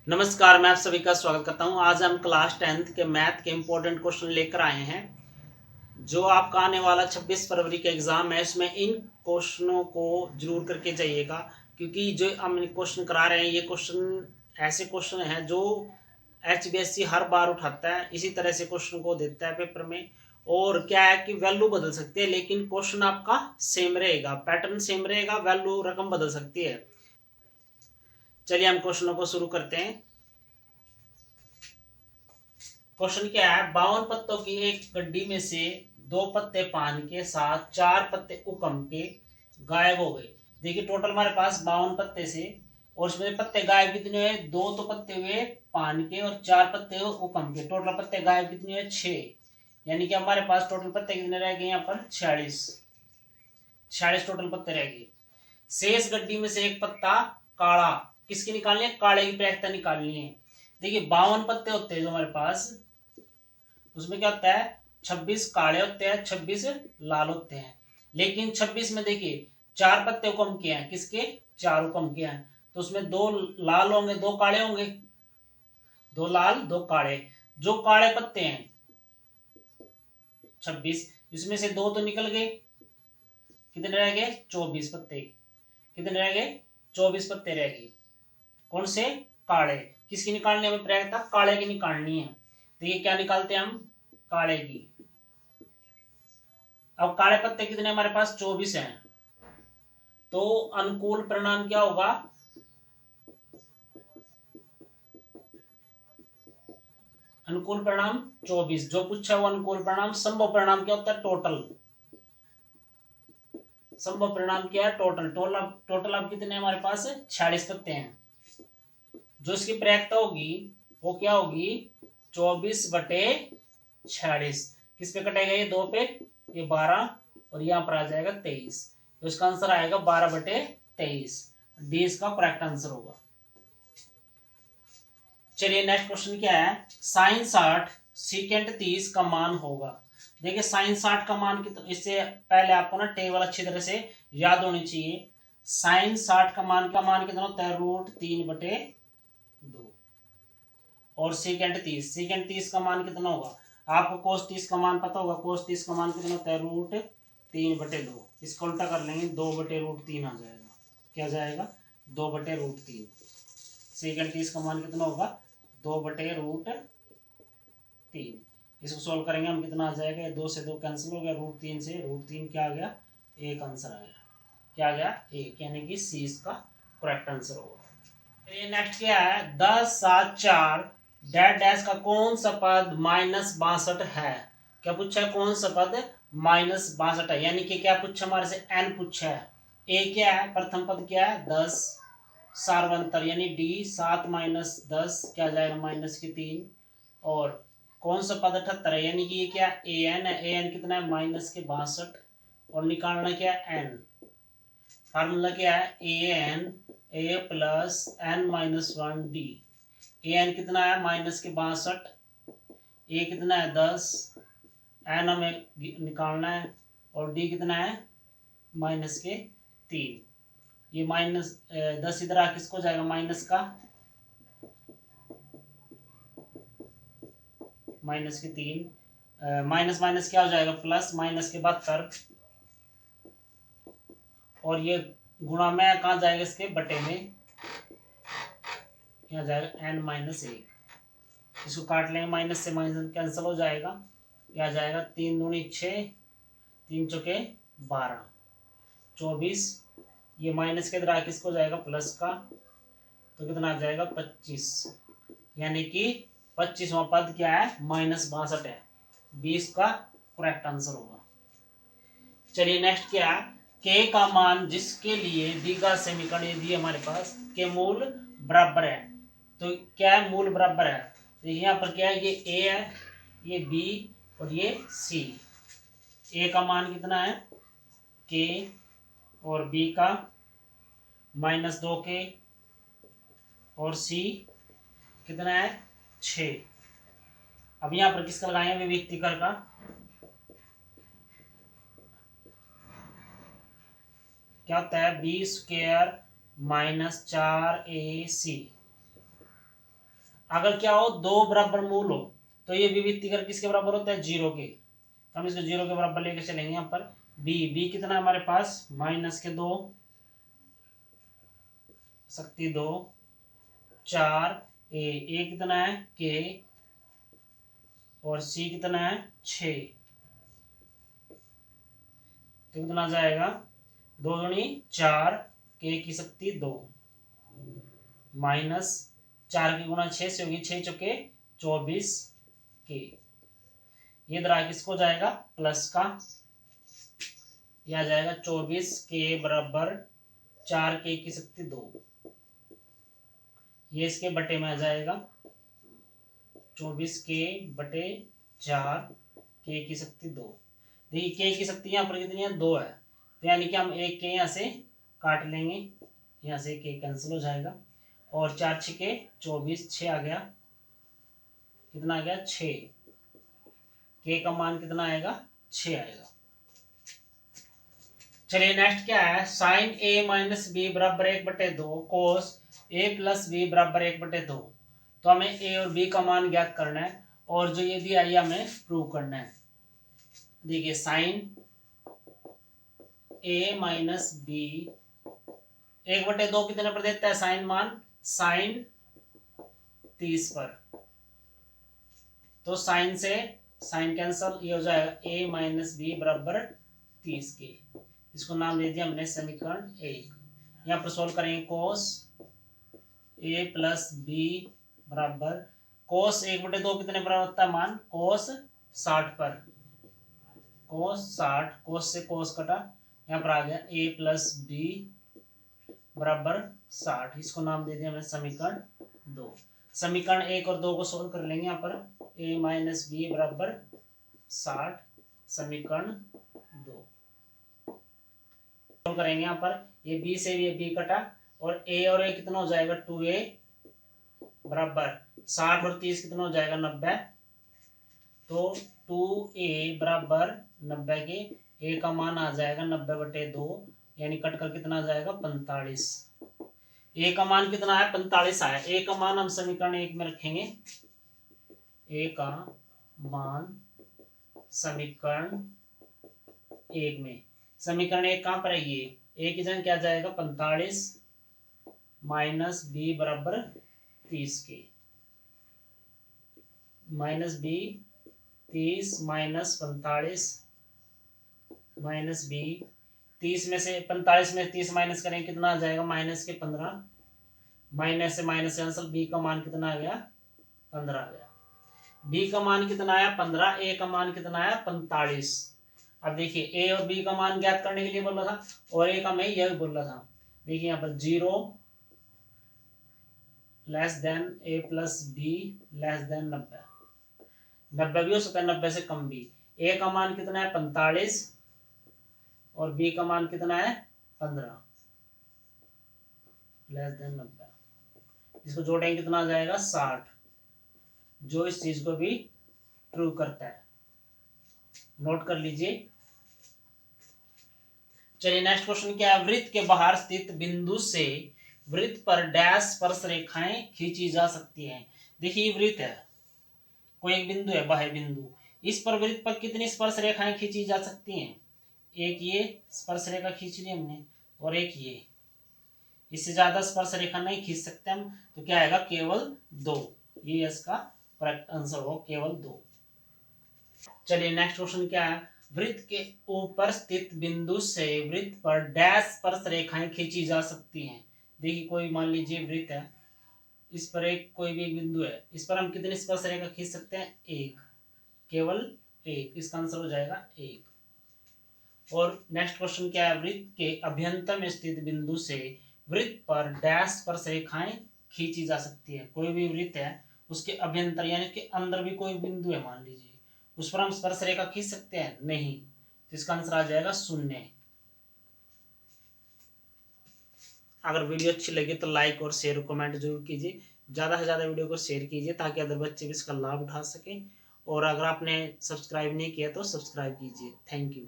नमस्कार, मैं आप सभी का स्वागत करता हूं। आज हम क्लास 10th के मैथ के इम्पोर्टेंट क्वेश्चन लेकर आए हैं। जो आपका आने वाला 26 फरवरी का एग्जाम है, इसमें इन क्वेश्चनों को जरूर करके जाइएगा, क्योंकि जो हम क्वेश्चन करा रहे हैं ये क्वेश्चन ऐसे क्वेश्चन हैं जो HBSC हर बार उठाता है, इसी तरह से क्वेश्चन को देता है पेपर में। और क्या है कि वैल्यू बदल सकती है, लेकिन क्वेश्चन आपका सेम रहेगा, पैटर्न सेम रहेगा, वैल्यू रकम बदल सकती है। चलिए हम क्वेश्चनों को शुरू करते हैं। क्वेश्चन क्या है, 52 पत्तों की एक गड्डी में से 2 पत्ते पान के साथ 4 पत्ते उकम के गायब हो गए। देखिए टोटल हमारे पास 52 पत्ते से, और उसमें पत्ते गायब कितने हुए? 2 तो पत्ते हुए पान के और 4 पत्ते हुए उकम के। टोटल पत्ते गायब कितने हुए? 6। यानी कि हमारे पास टोटल पत्ते कितने रह गए? यहाँ पर 46 टोटल पत्ते रह गए। शेष गड्डी में से एक पत्ता काला, किसकी निकालनी है? काले की प्रायिकता निकालनी है। देखिए 52 पत्ते होते हैं जो हमारे पास, उसमें क्या होता है? 26 काले होते हैं, 26 लाल होते हैं। लेकिन 26 में देखिए 4 पत्ते कम किए हैं, किसके? 4 कम किए हैं। तो उसमें 2 लाल होंगे, 2 काले होंगे, 2 लाल 2 काले। जो काले पत्ते हैं 26, इसमें से 2 तो निकल गए, कितने रह गए? 24 पत्ते। कितने रह गए? 24 पत्ते रह गए। कौन से? काले। किसकी निकालनी हमें प्रायिकता? काले की निकालनी है। तो ये क्या निकालते हैं हम? काले की। अब काले पत्ते कितने हमारे पास? 24 हैं। तो अनुकूल परिणाम क्या होगा? अनुकूल परिणाम 24 जो पूछा है वो अनुकूल परिणाम। संभव परिणाम क्या होता है? टोटल। संभव परिणाम क्या है? टोटल। टोटल अब कितने हमारे पास? 46 पत्ते हैं। जो इसकी प्रायिकता होगी वो क्या होगी? 24/46। किस पे कटेगा? ये 2 पे, ये 12, और यहां पर आ जाएगा 23। तो इसका आंसर आएगा 12/23। डी इसका करेक्ट आंसर होगा। चलिए नेक्स्ट क्वेश्चन क्या है, साइन 60 सीकेंट 30 का मान होगा। देखिए साइन 60 का मान कितना, इससे पहले आपको ना टेबल अच्छी तरह से याद होनी चाहिए। साइन 60 का मान कितना होता है? √3/2। और सीकेंट 30 का मान कितना होगा? आपको कोस 30 का मान पता होगा। कोस 30 का मान कितना होता है? √3/2। इसको उल्टा कर लेंगे, 2/√3 आ जाएगा। क्या जाएगा? 2/√3। सीकेंट 30 का मान कितना होगा? 2/√3। इसको सोल्व करेंगे हम, कितना आ जाएगा? 2 से 2 कैंसिल हो गया, √3 से √3 क्या आ गया? 1 आंसर आ गया। क्या आ गया? 1, यानी कि सी इसका करेक्ट आंसर होगा। ये नेक्स्ट क्या है, 10, 7, 4 डैश डैश का कौन सा पद -62 है? क्या पूछा है? कौन सा पद -62 है? यानी कि क्या पूछा हमारे से? एन पूछा है। ए क्या है? प्रथम पद क्या है? 10। सार्वंतर यानी डी, 7 - 10 क्या जाएगा? -3। और कौन सा पद 78 है? यानी कि ये क्या? ए एन है। ए एन कितना है? -62। और निकालना क्या है? एन। फार्मूला क्या है? A+N-1D। ए एन कितना है? -62। ए कितना है? 10। एन हमें निकालना है, और डी कितना है? -3। ये -10 इधर आ किसको जाएगा? माइनस का, -3। माइनस माइनस क्या हो जाएगा? प्लस। माइनस के बाद कर, और ये गुणा में कहाँ जाएगा? इसके बटे में क्या जाएगा? N-1। इसको काट लेंगे, माइनस से माइनस कैंसिल हो जाएगा। क्या जाएगा? 3 दूनी 6, 3 चौके 12, 24। ये माइनस के इधर किसको जाएगा? प्लस का। तो कितना आ जाएगा? 25। यानी कि 25वां पद क्या है? -62 है। 20 का करेक्ट आंसर होगा। चलिए नेक्स्ट क्या है, के का मान जिसके लिए दीर्घ समीकरण ये दिए हमारे पास के मूल बराबर है। तो क्या है? मूल बराबर है। तो यहाँ पर क्या है? ये ए है, ये बी, और ये सी। ए का मान कितना है? के। और बी का -2 के। और सी कितना है? 6। अब यहाँ पर किसका लगाएंगे? विभक्तिकर का। क्या होता है? B² -4AC। अगर क्या हो, दो बराबर मूल हो, तो ये विविधि कर किसके बराबर होता है, 0 के। तो हम इसको 0 के बराबर लेके चलेंगे। यहाँ पर बी कितना है हमारे पास, -2 शक्ति 2 4, ए कितना है के, और सी कितना है 6। तो कितना जाएगा, 2 दूनी 4, के की शक्ति 2 माइनस 4 की गुणा 6 से होगी, 6 चौके 24 के। ये दरा किसको जाएगा, प्लस का। यह आ जाएगा 24 के बराबर 4 के की शक्ति 2। ये इसके बटे में आ जाएगा, 24 के बटे 4 के की शक्ति 2। देखिए के की शक्ति यहाँ पर कितनी है, 2 है। तो यानी कि हम एक के यहाँ से काट लेंगे, यहाँ से के कैंसिल हो जाएगा, और 4 6 के 24, 6 आ गया, कितना आ गया 6। के का मान कितना आएगा, 6 आएगा। चलिए नेक्स्ट क्या है, साइन ए माइनस बी बराबर 1/2 कोस ए प्लस बी बराबर 1/2। तो हमें ए और बी का मान ज्ञात करना है, और जो ये दिया है हमें प्रूव करना है। देखिए साइन ए माइनस बी 1/2 कितने पर देता है साइन मान, साइन 30 पर। तो साइन से साइन कैंसल, ये हो जाएगा ए माइनस बी बराबर 30 के। इसको नाम दे दिया हमने समीकरण 1। यहाँ पर सोल्व करेंगे, कोस ए प्लस बी बराबर कोस 1/2 कितने पर होता है मान, कोस 60 पर। कोस 60, कोस से कोस कटा, यहाँ पर आ गया ए प्लस बी बराबर 60। इसको नाम दे दिया हमने समीकरण 2। समीकरण 1 और 2 को सोल्व कर लेंगे। यहाँ पर ए माइनस बी बराबर 60, समीकरण 2 सोल्व करेंगे। यहाँ पर ये बी से ये बी कटा, और ए और ए कितना हो जाएगा, 2a बराबर 60 और 30 कितना हो जाएगा, 90। तो 2a बराबर 90 के, ए का मान आ जाएगा 90/2, यानी कट कर कितना आ जाएगा 45। ए का मान कितना है, 45 आया। ए का मान हम समीकरण 1 में रखेंगे। ए का मान समीकरण 1 में, समीकरण 1 कहां पर है, ये ए की जगह क्या जाएगा, 45 माइनस बी बराबर 30 के, minus B 30 minus 45 minus B 30 में से 45 में 30 माइनस करें कितना आ जाएगा, माइनस के 15, माइनस से माइनस कैंसल, बी का मान कितना आ गया, 15 आ गया। बी का मान कितना आया, 15, ए का मान कितना आया, 45। अब देखिए ए और बी का मान ज्ञात करने के लिए बोला था, और ए का मैं यह बोल रहा था। देखिए यहाँ पर 0 less than A plus be less than 90, 90 भी हो सकता है, 90 से कम भी। ए का मान कितना है, 45, और बी का मान कितना है, 15 लेस देन 90। इसको जोड़ेंगे कितना आ जाएगा, 60, जो इस चीज को भी ट्रू करता है। नोट कर लीजिए। चलिए नेक्स्ट क्वेश्चन क्या है, वृत्त के बाहर स्थित बिंदु से वृत्त पर डैश स्पर्श रेखाएं खींची जा सकती हैं। देखिए वृत्त है, कोई एक बिंदु है, बाह्य बिंदु, इस पर वृत्त पर कितनी स्पर्श रेखाएं खींची जा सकती हैं, एक ये स्पर्श रेखा खींच ली हमने, और एक ये। इससे ज्यादा स्पर्श रेखा नहीं खींच सकते हम, तो क्या आएगा, केवल 2। ये इसका करेक्ट आंसर हो, केवल 2। चलिए नेक्स्ट क्वेश्चन क्या है, वृत्त के ऊपर स्थित बिंदु से वृत्त पर डैश स्पर्श रेखाएं खींची जा सकती हैं। देखिए कोई मान लीजिए वृत्त है, इस पर एक कोई भी एक बिंदु है, इस पर हम कितनी स्पर्श रेखा खींच सकते हैं, एक, केवल एक। इसका आंसर हो जाएगा 1। और नेक्स्ट क्वेश्चन क्या है, वृत्त के अभ्यंतर में स्थित बिंदु से वृत्त पर डैश स्पर्श रेखाएं खींची जा सकती है। कोई भी वृत्त है, उसके अभ्यंतर यानी कि अंदर भी कोई बिंदु है मान लीजिए, उस पर हम स्पर्श रेखा खींच सकते हैं, नहीं। तो इसका आंसर आ जाएगा 0। अगर वीडियो अच्छी लगी तो लाइक और शेयर कमेंट जरूर कीजिए, ज़्यादा से ज़्यादा वीडियो को शेयर कीजिए ताकि अदर बच्चे भी इसका लाभ उठा सकें। और अगर आपने सब्सक्राइब नहीं किया तो सब्सक्राइब कीजिए। Thank you.